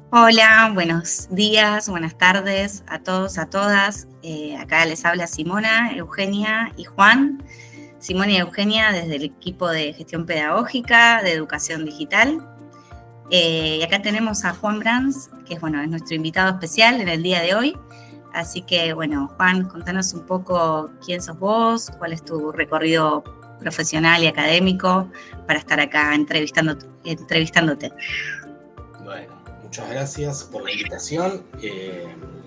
Hola, buenos días, buenas tardes a todos, a todas. Acá les habla Simona, Eugenia y Juan. Simona y Eugenia desde el equipo de gestión pedagógica, de educación digital. Y acá tenemos a Juan Brands, que es nuestro invitado especial en el día de hoy. Así que, Juan, contanos un poco quién sos vos, cuál es tu recorrido profesional y académico para estar acá entrevistándote. Bueno, muchas gracias por la invitación.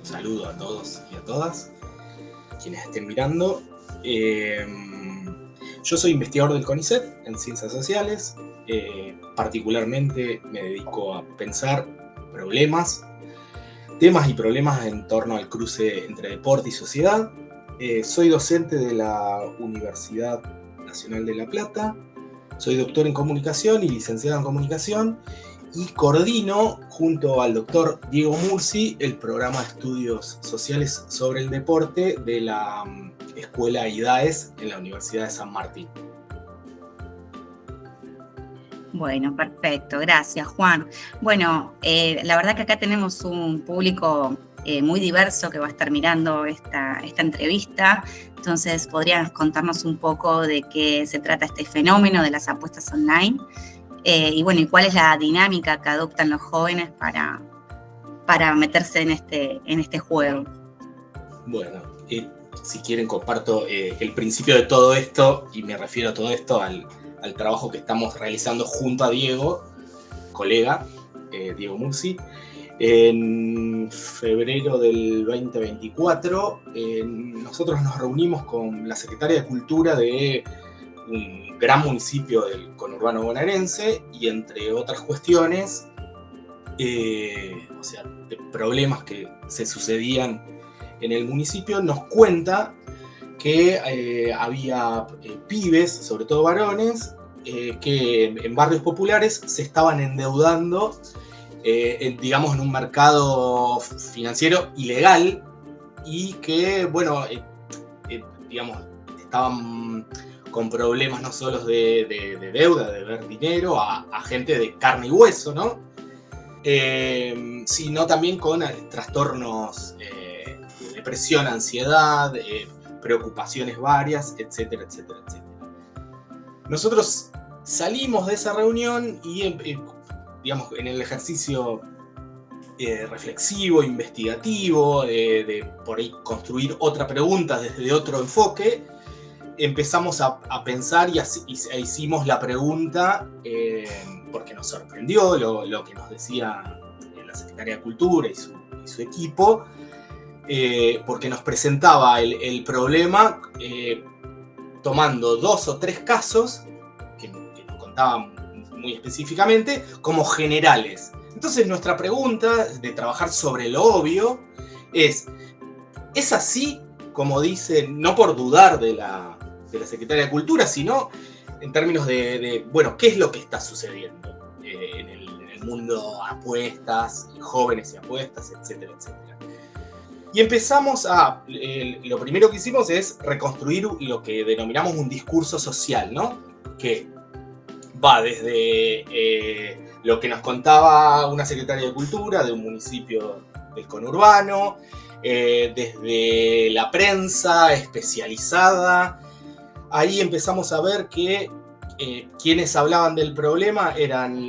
Saludo a todos y a todas quienes estén mirando. Yo soy investigador del CONICET en Ciencias Sociales. Particularmente me dedico a pensar temas y problemas en torno al cruce entre deporte y sociedad. Soy docente de la Universidad Nacional de La Plata. Soy doctor en comunicación y licenciado en comunicación. Y coordino, junto al doctor Diego Mursi, el programa de estudios sociales sobre el deporte de la Escuela IDAES en la Universidad de San Martín. Bueno, perfecto, gracias Juan. La verdad que acá tenemos un público muy diverso que va a estar mirando esta entrevista, entonces podrías contarnos un poco de qué se trata este fenómeno de las apuestas online y cuál es la dinámica que adoptan los jóvenes para meterse en este juego. Bueno, si quieren comparto el principio de todo esto, y me refiero a todo esto al trabajo que estamos realizando junto a Diego, colega, Diego Mursi. En febrero del 2024, nosotros nos reunimos con la secretaria de Cultura de un gran municipio del conurbano bonaerense, y entre otras cuestiones, de problemas que se sucedían en el municipio, nos cuenta que había pibes, sobre todo varones, que en barrios populares se estaban endeudando, en un mercado financiero ilegal, y que, estaban con problemas no solo de deuda, de ver dinero a gente de carne y hueso, ¿no? Sino también con trastornos de depresión, ansiedad, preocupaciones varias, etcétera, etcétera, etcétera. Nosotros salimos de esa reunión y, en el ejercicio reflexivo, investigativo, de por ahí construir otra pregunta desde otro enfoque, empezamos a pensar e hicimos la pregunta, porque nos sorprendió lo que nos decía la Secretaría de Cultura y su equipo, porque nos presentaba el problema tomando 2 o 3 casos que nos contaban muy específicamente como generales. Entonces nuestra pregunta de trabajar sobre lo obvio ¿es así como dice, no por dudar de la Secretaria de Cultura, sino en términos de qué es lo que está sucediendo en el mundo apuestas, jóvenes y apuestas, etcétera, etcétera? Y empezamos lo primero que hicimos es reconstruir lo que denominamos un discurso social, ¿no? Que va desde lo que nos contaba una secretaria de Cultura de un municipio del conurbano, desde la prensa especializada. Ahí empezamos a ver que quienes hablaban del problema eran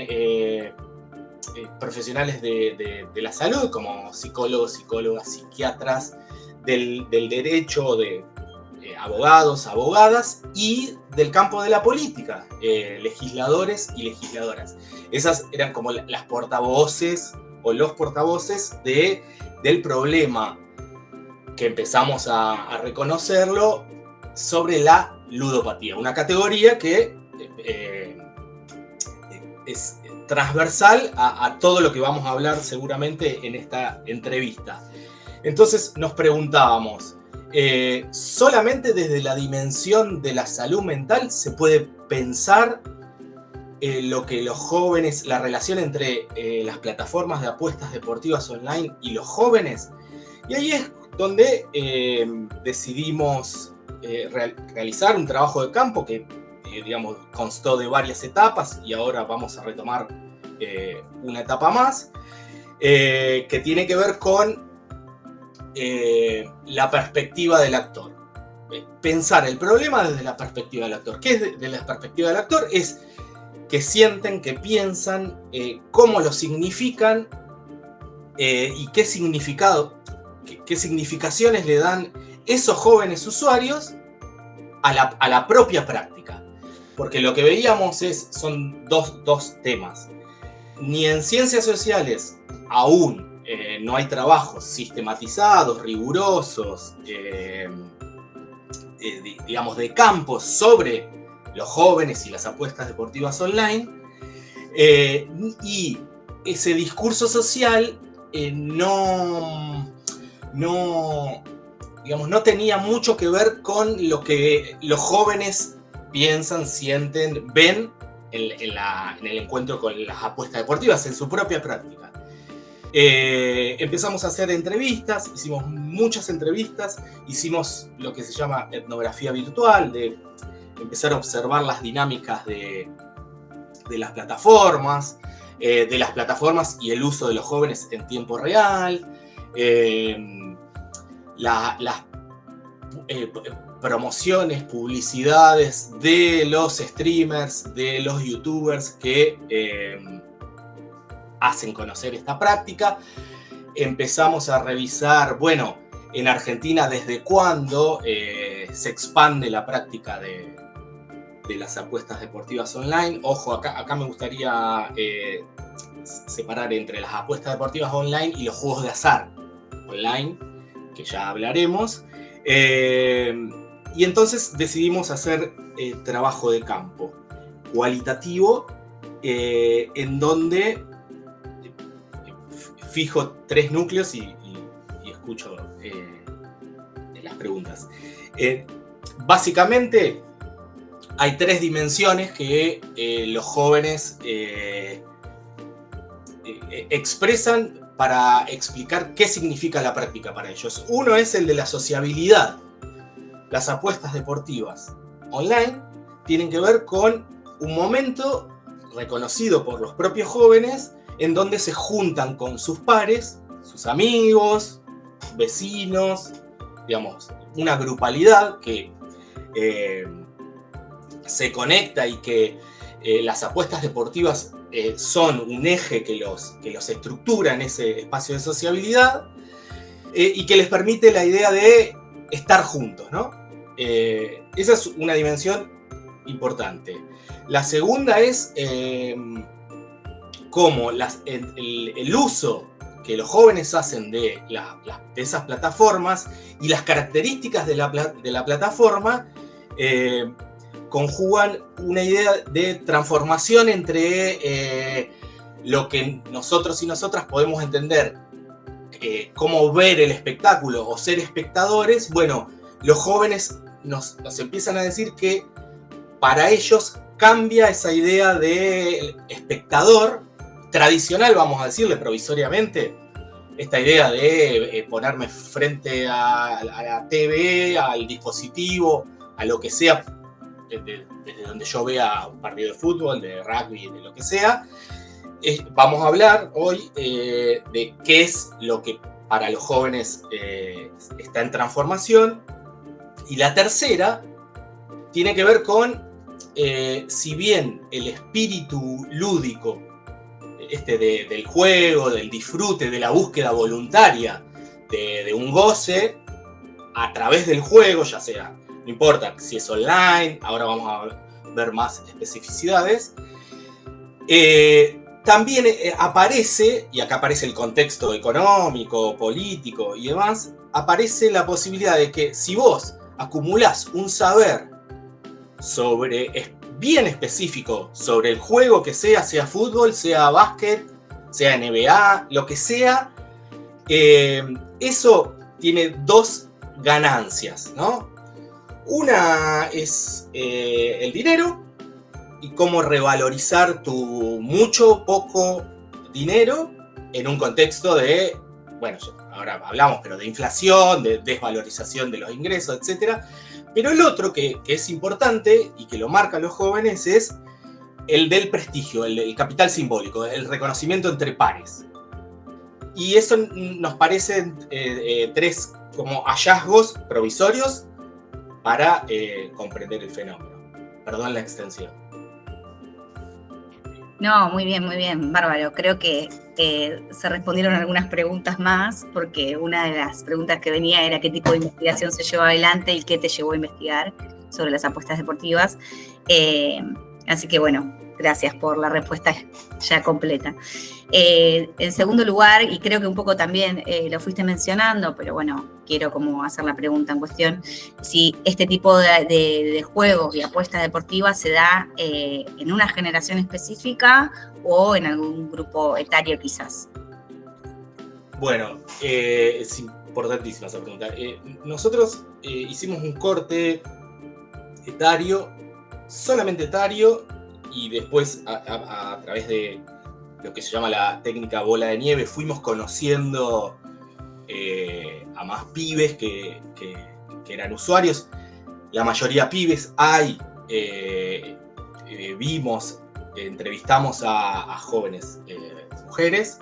profesionales de la salud, como psicólogos, psicólogas, psiquiatras, del derecho, de abogados, abogadas, y del campo de la política, legisladores y legisladoras. Esas eran como las portavoces o los portavoces del problema que empezamos a reconocerlo sobre la ludopatía, una categoría que es transversal a todo lo que vamos a hablar seguramente en esta entrevista. Entonces nos preguntábamos, ¿solamente desde la dimensión de la salud mental se puede pensar lo que los jóvenes, la relación entre las plataformas de apuestas deportivas online y los jóvenes? Y ahí es donde decidimos realizar un trabajo de campo que constó de varias etapas, y ahora vamos a retomar una etapa más, que tiene que ver con la perspectiva del actor. Pensar el problema desde la perspectiva del actor. ¿Qué es de la perspectiva del actor? Es que sienten, que piensan, cómo lo significan y qué significado, qué significaciones le dan esos jóvenes usuarios a la propia práctica. Porque lo que veíamos son dos temas. Ni en ciencias sociales aún no hay trabajos sistematizados, rigurosos, digamos, de campo sobre los jóvenes y las apuestas deportivas online, y ese discurso social no tenía mucho que ver con lo que los jóvenes piensan, sienten, ven en el encuentro con las apuestas deportivas, en su propia práctica. Empezamos a hacer entrevistas, hicimos muchas entrevistas, hicimos lo que se llama etnografía virtual, de empezar a observar las dinámicas de las plataformas y el uso de los jóvenes en tiempo real, las promociones, publicidades de los streamers, de los youtubers que hacen conocer esta práctica. Empezamos a revisar, bueno, en Argentina desde cuándo se expande la práctica de las apuestas deportivas online. Ojo, acá me gustaría separar entre las apuestas deportivas online y los juegos de azar online, que ya hablaremos. Y entonces decidimos hacer trabajo de campo cualitativo, en donde fijo 3 núcleos y escucho las preguntas. Básicamente hay 3 dimensiones que los jóvenes expresan para explicar qué significa la práctica para ellos. Uno es el de la sociabilidad. Las apuestas deportivas online tienen que ver con un momento reconocido por los propios jóvenes en donde se juntan con sus pares, sus amigos, vecinos, digamos, una grupalidad que se conecta y que las apuestas deportivas son un eje que los estructura en ese espacio de sociabilidad, y que les permite la idea de estar juntos, ¿no? Esa es una dimensión importante. La segunda es cómo el uso que los jóvenes hacen de esas plataformas y las características de la plataforma conjugan una idea de transformación entre lo que nosotros y nosotras podemos entender como ver el espectáculo o ser espectadores. Bueno, los jóvenes nos empiezan a decir que para ellos cambia esa idea de espectador tradicional, vamos a decirle provisoriamente, esta idea de ponerme frente a la TV, al dispositivo, a lo que sea, desde donde yo vea un partido de fútbol, de rugby, de lo que sea. Vamos a hablar hoy de qué es lo que para los jóvenes está en transformación. Y la tercera tiene que ver con, si bien el espíritu lúdico del juego, del disfrute, de la búsqueda voluntaria de un goce a través del juego, ya sea, no importa si es online, ahora vamos a ver más especificidades, también aparece, y acá aparece el contexto económico, político y demás, aparece la posibilidad de que si vos acumulás un saber bien específico sobre el juego que sea fútbol, sea básquet, sea NBA, lo que sea, eso tiene 2 ganancias, ¿no? Una es el dinero y cómo revalorizar tu mucho, poco dinero en un contexto de, bueno, ahora hablamos, pero de inflación, de desvalorización de los ingresos, etc. Pero el otro que es importante y que lo marcan los jóvenes es el del prestigio, el capital simbólico, el reconocimiento entre pares. Y eso nos parecen 3 como hallazgos provisorios para comprender el fenómeno. Perdón la extensión. No, muy bien, bárbaro. Creo que se respondieron algunas preguntas más, porque una de las preguntas que venía era qué tipo de investigación se llevó adelante y qué te llevó a investigar sobre las apuestas deportivas. Así que bueno, gracias por la respuesta ya completa. En segundo lugar, y creo que un poco también lo fuiste mencionando, pero bueno, quiero como hacer la pregunta en cuestión, si este tipo de juegos y apuestas deportivas se da en una generación específica o en algún grupo etario quizás. Bueno, es importantísima esa pregunta. Nosotros hicimos un corte etario, solamente etario, y después a través de lo que se llama la técnica bola de nieve, fuimos conociendo a más pibes que eran usuarios, la mayoría pibes. Entrevistamos a jóvenes mujeres,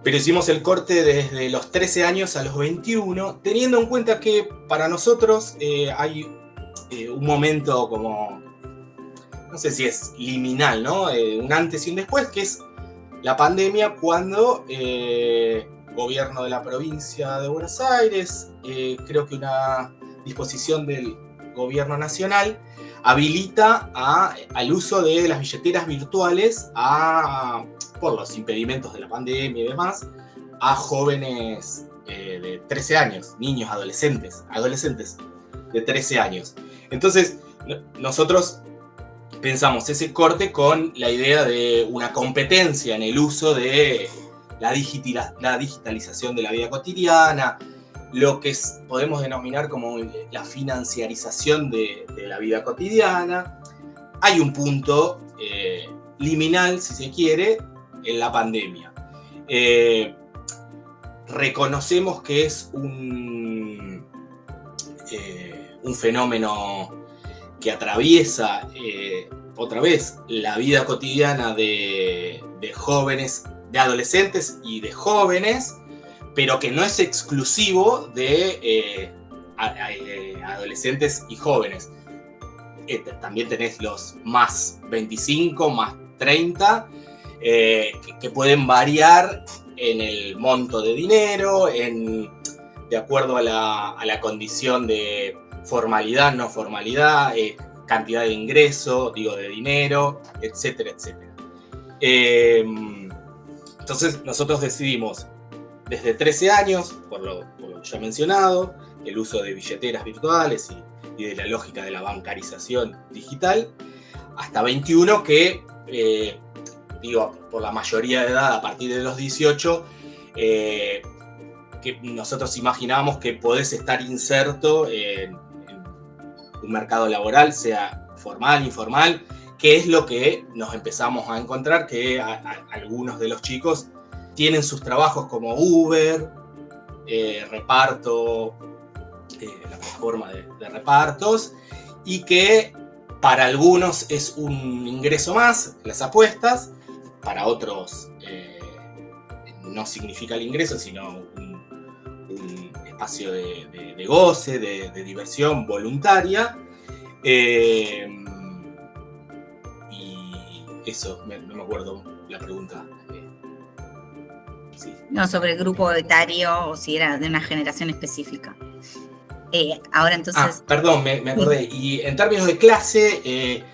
pero hicimos el corte desde los 13 años a los 21, teniendo en cuenta que para nosotros hay un momento como, no sé si es liminal, ¿no? Un antes y un después, que es la pandemia, cuando gobierno de la provincia de Buenos Aires, creo que una disposición del gobierno nacional, habilita al uso de las billeteras virtuales por los impedimentos de la pandemia y demás, a jóvenes de 13 años, niños, adolescentes de 13 años. Entonces, nosotros pensamos ese corte con la idea de una competencia en el uso de la digitalización de la vida cotidiana, lo que podemos denominar como la financiarización de la vida cotidiana. Hay un punto liminal, si se quiere, en la pandemia. Reconocemos que es un fenómeno que atraviesa otra vez la vida cotidiana de jóvenes, de adolescentes y de jóvenes, pero que no es exclusivo de adolescentes y jóvenes. También tenés los más 25, más 30, que pueden variar en el monto de dinero, de acuerdo a la condición de formalidad, no formalidad, cantidad de ingreso, de dinero, etcétera, etcétera. Entonces nosotros decidimos, desde 13 años, por lo ya mencionado, el uso de billeteras virtuales y de la lógica de la bancarización digital, hasta 21 que, por la mayoría de edad, a partir de los 18, que nosotros imaginamos que podés estar inserto en un mercado laboral, sea formal, informal, que es lo que nos empezamos a encontrar, que algunos de los chicos tienen sus trabajos como Uber, reparto, la plataforma de repartos, y que para algunos es un ingreso más, las apuestas, para otros no significa el ingreso, sino un espacio de goce, de diversión voluntaria. Y eso, no me acuerdo la pregunta. Sí. No, sobre el grupo etario o si era de una generación específica. Ahora entonces... Perdón, me acordé. Y en términos de clase,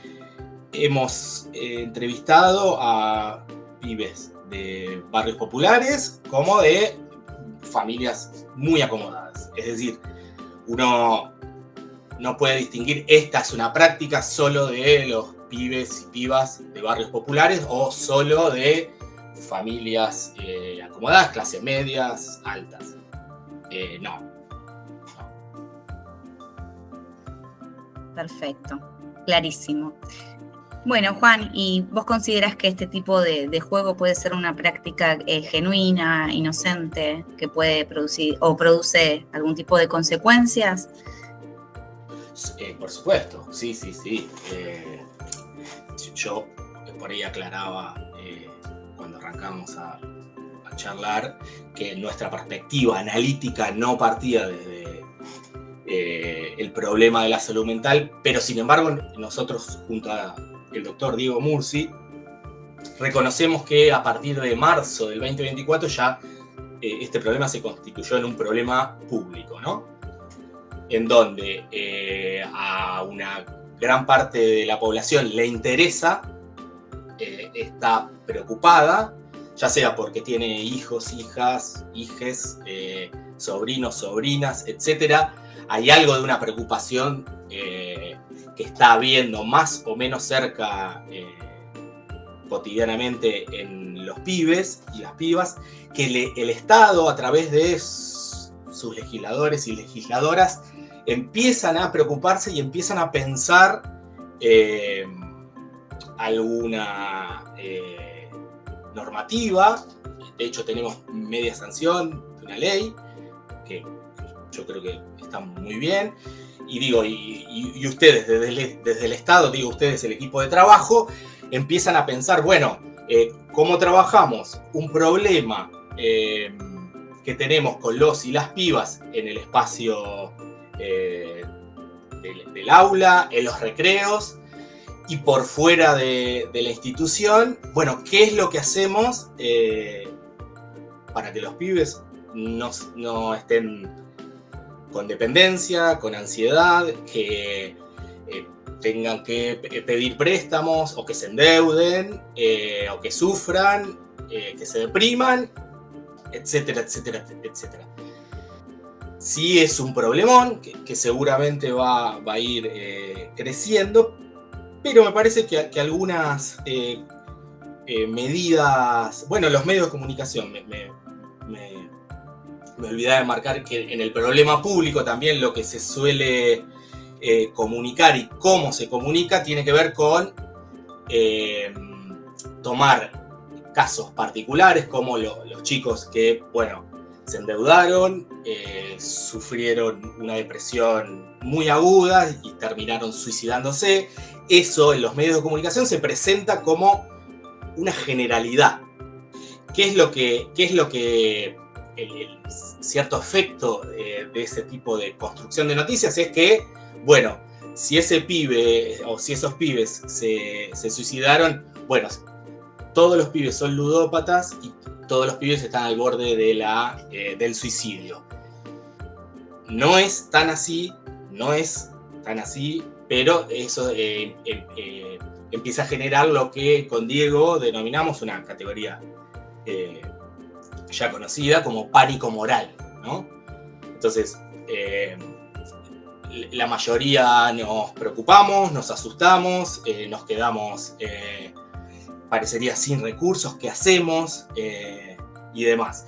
hemos entrevistado a pibes de barrios populares como de familias muy acomodadas. Es decir, uno no puede distinguir, esta es una práctica solo de los pibes y pibas de barrios populares o solo de familias acomodadas, clases medias, altas. No. Perfecto, clarísimo. Bueno, Juan, ¿y vos considerás que este tipo de juego puede ser una práctica genuina, inocente, que puede producir o produce algún tipo de consecuencias? Por supuesto, sí. Yo por ahí aclaraba cuando arrancamos a charlar que nuestra perspectiva analítica no partía desde el problema de la salud mental, pero sin embargo nosotros junto al doctor Diego Mursi reconocemos que a partir de marzo del 2024 ya este problema se constituyó en un problema público, ¿no? En donde a una gran parte de la población le interesa, está preocupada, ya sea porque tiene hijos, hijas, hijes, sobrinos, sobrinas, etc. Hay algo de una preocupación que está habiendo más o menos cerca cotidianamente en los pibes y las pibas, que el Estado, a través de sus legisladores y legisladoras, empiezan a preocuparse y empiezan a pensar alguna normativa. De hecho, tenemos media sanción de una ley que yo creo que está muy bien. Y digo, y ustedes desde el Estado, digo ustedes, el equipo de trabajo, empiezan a pensar, bueno, ¿cómo trabajamos un problema que tenemos con los y las pibas en el espacio del aula, en los recreos y por fuera de la institución? Bueno, ¿qué es lo que hacemos para que los pibes no estén con dependencia, con ansiedad, que tengan que pedir préstamos o que se endeuden o que sufran, que se depriman, etcétera, etcétera, etcétera? Sí es un problemón que seguramente va a ir creciendo, pero me parece que algunas medidas, bueno, los medios de comunicación, me olvidaba de marcar que en el problema público también lo que se suele comunicar y cómo se comunica tiene que ver con tomar casos particulares como los chicos que, bueno, se endeudaron, sufrieron una depresión muy aguda y terminaron suicidándose. Eso en los medios de comunicación se presenta como una generalidad. ¿Qué es lo que el cierto efecto de ese tipo de construcción de noticias? Es que, bueno, si ese pibe o si esos pibes se suicidaron, bueno, todos los pibes son ludópatas y todos los pibes están al borde del suicidio. No es tan así, pero eso empieza a generar lo que con Diego denominamos una categoría ya conocida como pánico moral, ¿no? Entonces, la mayoría nos preocupamos, nos asustamos, nos quedamos, parecería, sin recursos, ¿qué hacemos? Y demás.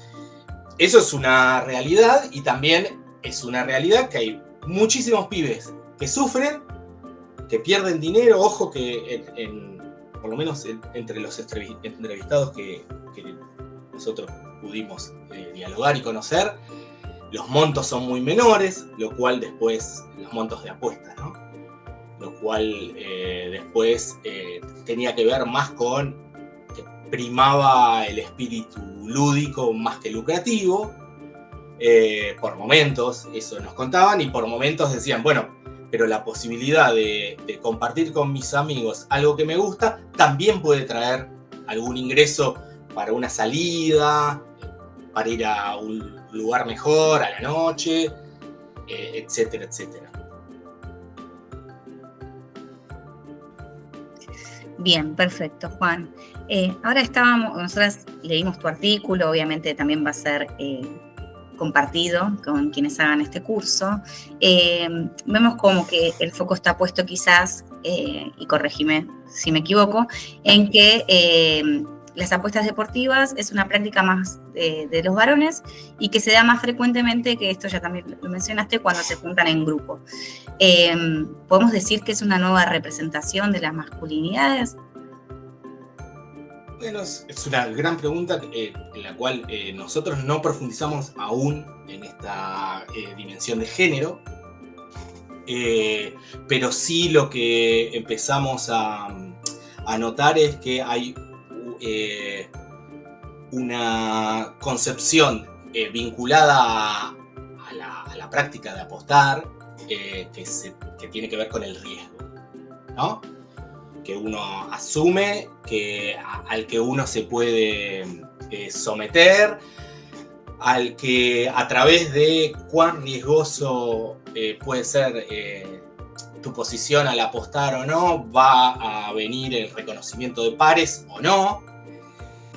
Eso es una realidad, y también es una realidad que hay muchísimos pibes que sufren, que pierden dinero. Ojo que por lo menos entre los entrevistados que nosotros pudimos dialogar y conocer, los montos son muy menores, lo cual después, los montos de apuestas, ¿no? Lo cual después tenía que ver más con que primaba el espíritu lúdico más que lucrativo. Por momentos eso nos contaban, y por momentos decían, bueno, pero la posibilidad de compartir con mis amigos algo que me gusta también puede traer algún ingreso para una salida, para ir a un lugar mejor a la noche, etcétera, etcétera. Bien, perfecto, Juan. Ahora nosotras leímos tu artículo, obviamente también va a ser compartido con quienes hagan este curso. Vemos como que el foco está puesto quizás, y corregime si me equivoco, en que las apuestas deportivas es una práctica más de los varones y que se da más frecuentemente, que esto ya también lo mencionaste, cuando se juntan en grupo. ¿Podemos decir que es una nueva representación de las masculinidades? Bueno, es una gran pregunta en la cual nosotros no profundizamos aún en esta dimensión de género, pero sí lo que empezamos a notar es que hay una concepción vinculada a la práctica de apostar que tiene que ver con el riesgo, ¿no? Que uno asume, al que uno se puede someter, al que a través de cuán riesgoso puede ser tu posición al apostar o no, va a venir el reconocimiento de pares o no.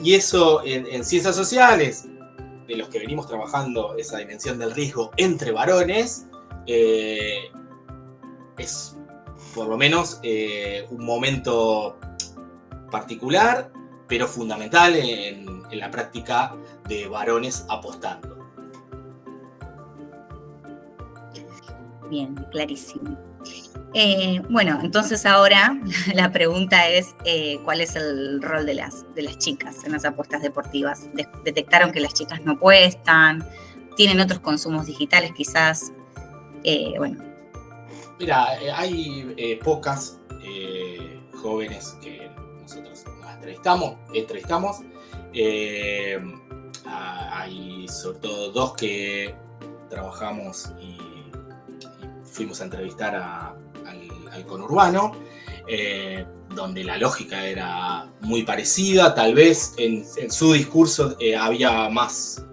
Y eso en ciencias sociales, de los que venimos trabajando esa dimensión del riesgo entre varones, es por lo menos un momento particular, pero fundamental en la práctica de varones apostando. Bien, clarísimo. Bueno, entonces ahora la pregunta es ¿cuál es el rol de las chicas en las apuestas deportivas? ¿Detectaron que las chicas no apuestan? ¿Tienen otros consumos digitales quizás? Bueno. Mira, hay pocas jóvenes que nosotros nos entrevistamos. Hay sobre todo 2 que trabajamos y fuimos a entrevistar al conurbano, donde la lógica era muy parecida. Tal vez en su discurso había más,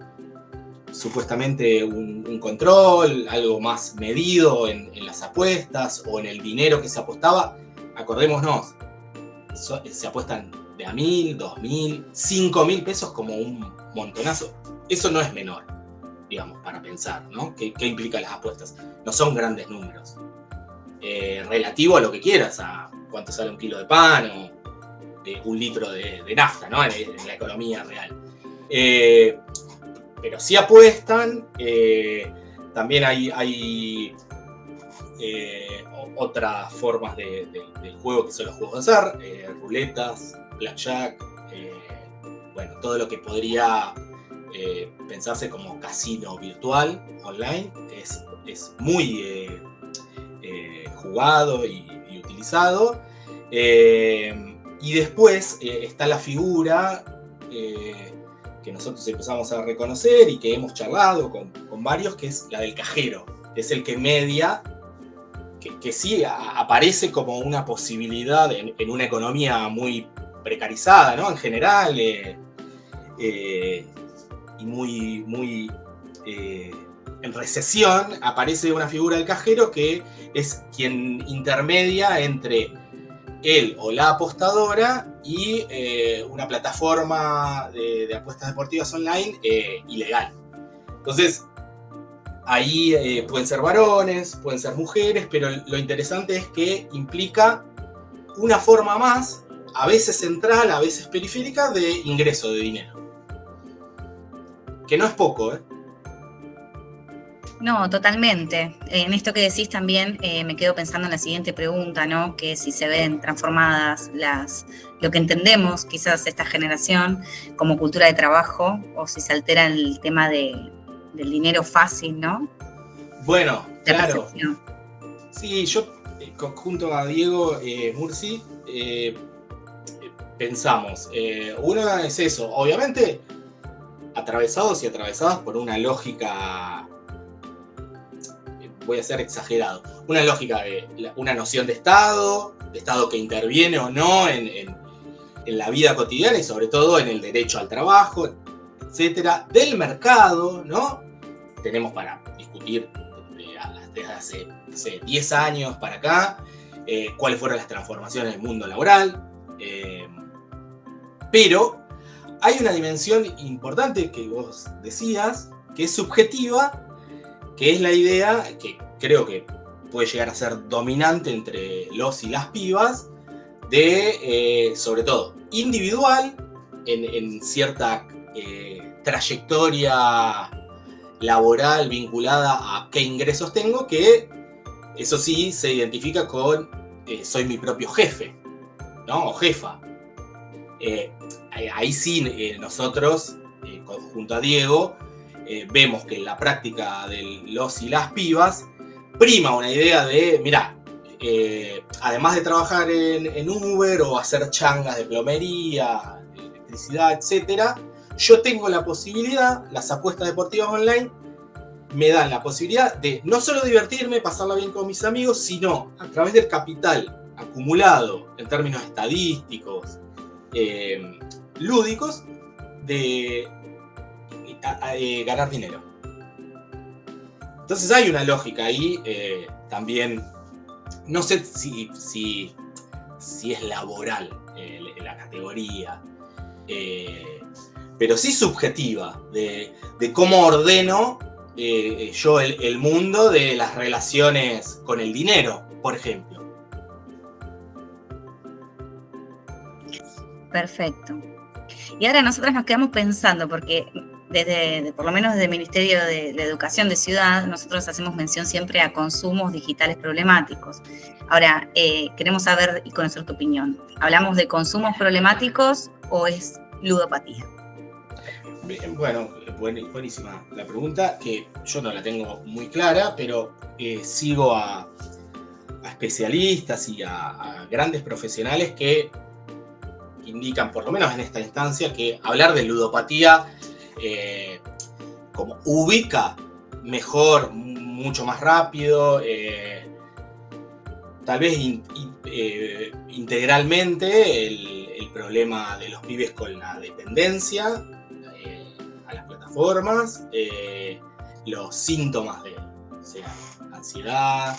supuestamente, un control, algo más medido en las apuestas o en el dinero que se apostaba. Acordémonos, se apuestan de a 1.000, 2.000, 5.000 pesos como un montonazo. Eso no es menor, digamos, para pensar, ¿no? ¿Qué implican las apuestas? No son grandes números. Relativo a lo que quieras, a cuánto sale un kilo de pan o un litro de nafta, ¿no? En la economía real. Pero sí apuestan. También hay otras formas del juego que son los juegos de azar, ruletas, blackjack, bueno, todo lo que podría pensarse como casino virtual online es muy jugado y utilizado. Y después está la figura que nosotros empezamos a reconocer y que hemos charlado con varios, que es la del cajero, que es el que media, que sí aparece como una posibilidad en una economía muy precarizada, ¿no? En general, y muy en recesión, aparece una figura del cajero que es quien intermedia entre él o la apostadora y una plataforma de apuestas deportivas online ilegal. Entonces, ahí pueden ser varones, pueden ser mujeres, pero lo interesante es que implica una forma más, a veces central, a veces periférica, de ingreso de dinero. Que no es poco, ¿eh? No, totalmente. En esto que decís también me quedo pensando en la siguiente pregunta, ¿no? Que si se ven transformadas lo que entendemos, quizás esta generación, como cultura de trabajo, o si se altera el tema del dinero fácil, ¿no? Bueno, De claro. percepción. Sí, yo junto a Diego Mursi pensamos, una es eso, obviamente atravesados y atravesadas por una lógica, voy a ser exagerado, una lógica de una noción de Estado que interviene o no en la vida cotidiana y sobre todo en el derecho al trabajo, etcétera, del mercado, ¿no? Tenemos para discutir desde hace 10 años para acá cuáles fueron las transformaciones del mundo laboral, pero hay una dimensión importante que vos decías, que es subjetiva, que es la idea que creo que puede llegar a ser dominante entre los y las pibas, de, sobre todo, individual, en cierta trayectoria laboral vinculada a qué ingresos tengo, que eso sí se identifica con soy mi propio jefe, ¿no? O jefa. Ahí sí nosotros, junto a Diego, vemos que en la práctica de los y las pibas prima una idea de, mirá, además de trabajar en Uber o hacer changas de plomería, de electricidad, etcétera, yo tengo la posibilidad, las apuestas deportivas online me dan la posibilidad de no solo divertirme, pasarla bien con mis amigos, sino a través del capital acumulado en términos estadísticos, lúdicos, de ganar dinero. Entonces hay una lógica ahí también, no sé si es laboral la categoría, pero sí subjetiva, de cómo ordeno yo el mundo de las relaciones con el dinero, por ejemplo. Perfecto. Y ahora nosotros nos quedamos pensando, porque por lo menos desde el Ministerio de Educación de Ciudad, nosotros hacemos mención siempre a consumos digitales problemáticos. Ahora, queremos saber y conocer tu opinión. ¿Hablamos de consumos problemáticos o es ludopatía? Bien, bueno, buenísima la pregunta, que yo no la tengo muy clara, pero sigo a especialistas y a grandes profesionales que indican, por lo menos en esta instancia, que hablar de ludopatía como ubica mejor, mucho más rápido, tal vez integralmente el problema de los pibes con la dependencia a las plataformas, los síntomas de, o sea, ansiedad,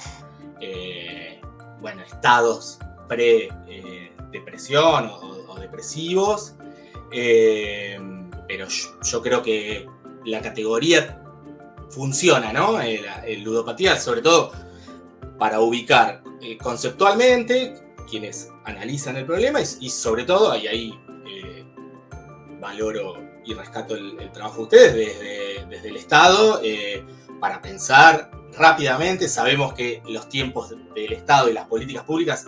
estados pre-depresión o depresivos, pero yo creo que la categoría funciona, ¿no? El ludopatía, sobre todo para ubicar conceptualmente quienes analizan el problema y sobre todo, y ahí valoro y rescato el trabajo de ustedes desde el Estado, para pensar rápidamente. Sabemos que los tiempos del Estado y las políticas públicas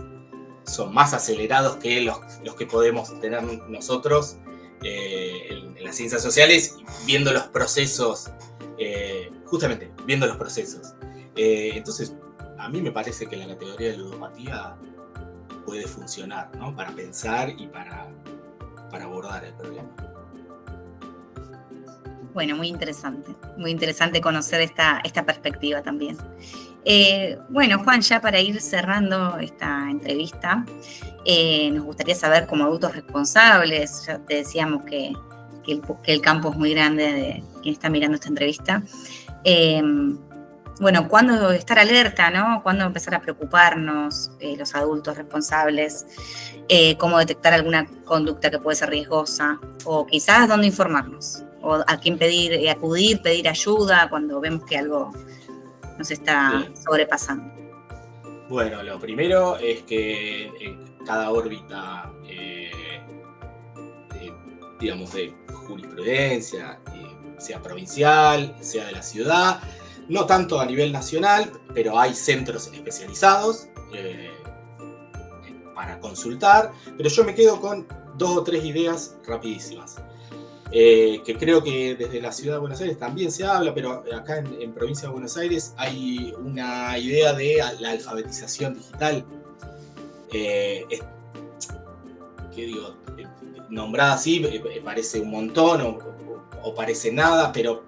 son más acelerados que los que podemos tener nosotros en las ciencias sociales, viendo los procesos, justamente viendo los procesos. Entonces, a mí me parece que la categoría de ludopatía puede funcionar, ¿no? Para pensar y para abordar el problema. Bueno, muy interesante conocer esta perspectiva también. Bueno, Juan, ya para ir cerrando esta entrevista, nos gustaría saber, como adultos responsables, ya te decíamos que el campo es muy grande de quien está mirando esta entrevista, bueno, ¿cuándo estar alerta, no? ¿Cuándo empezar a preocuparnos los adultos responsables? ¿Cómo detectar alguna conducta que puede ser riesgosa? O quizás dónde informarnos, o a quién acudir, pedir ayuda cuando vemos que algo nos está sobrepasando. Bueno, lo primero es que en cada órbita, digamos, de jurisprudencia, sea provincial, sea de la ciudad, no tanto a nivel nacional, pero hay centros especializados para consultar, pero yo me quedo con 2 o 3 ideas rapidísimas. Que creo que desde la ciudad de Buenos Aires también se habla, pero acá en provincia de Buenos Aires hay una idea de la alfabetización digital. Nombrada así parece un montón o parece nada, pero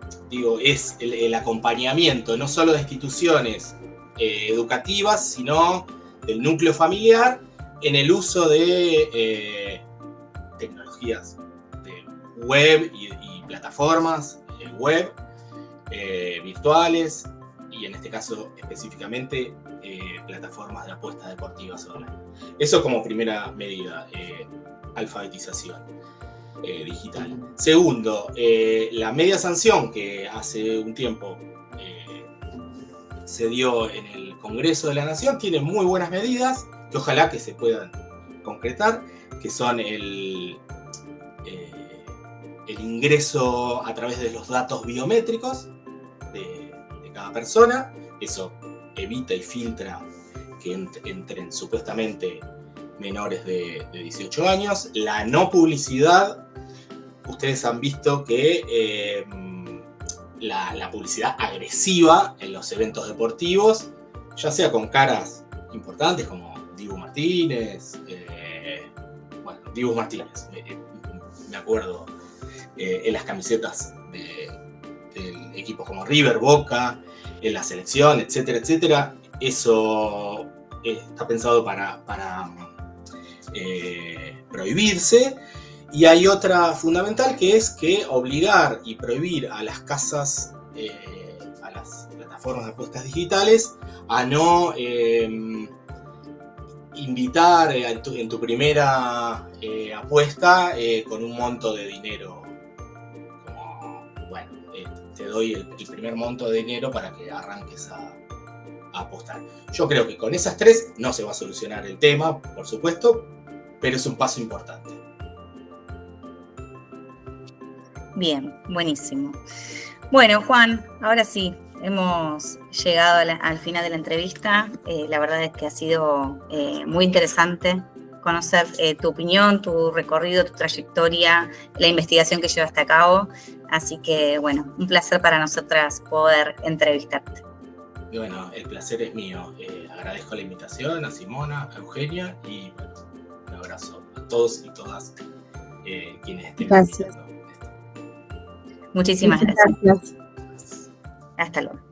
es el acompañamiento no solo de instituciones educativas, sino del núcleo familiar en el uso de tecnologías web y plataformas web virtuales, y en este caso específicamente plataformas de apuestas deportivas online. Eso como primera medida, alfabetización digital. Segundo, la media sanción que hace un tiempo se dio en el Congreso de la Nación tiene muy buenas medidas que ojalá que se puedan concretar, que son el ingreso a través de los datos biométricos de cada persona. Eso evita y filtra que entren supuestamente menores de 18 años. La no publicidad. Ustedes han visto que la publicidad agresiva en los eventos deportivos, ya sea con caras importantes como Dibu Martínez, me acuerdo en las camisetas de equipos como River, Boca, en la selección, etcétera, etcétera. Eso está pensado para prohibirse. Y hay otra fundamental, que es que obligar y prohibir a las casas, a las plataformas de apuestas digitales, a no invitar en tu primera apuesta con un monto de dinero. Como, bueno, te doy el primer monto de dinero para que arranques a apostar. Yo creo que con esas tres no se va a solucionar el tema, por supuesto, pero es un paso importante. Bien, buenísimo. Bueno, Juan, ahora sí, hemos llegado al final de la entrevista. La verdad es que ha sido muy interesante conocer tu opinión, tu recorrido, tu trayectoria, la investigación que llevaste a cabo. Así que, bueno, un placer para nosotras poder entrevistarte. Y bueno, el placer es mío. Agradezco la invitación a Simona, a Eugenia, y bueno, un abrazo a todos y todas quienes estén Gracias. escuchando esto. Muchísimas Muchas gracias. gracias. Hasta luego.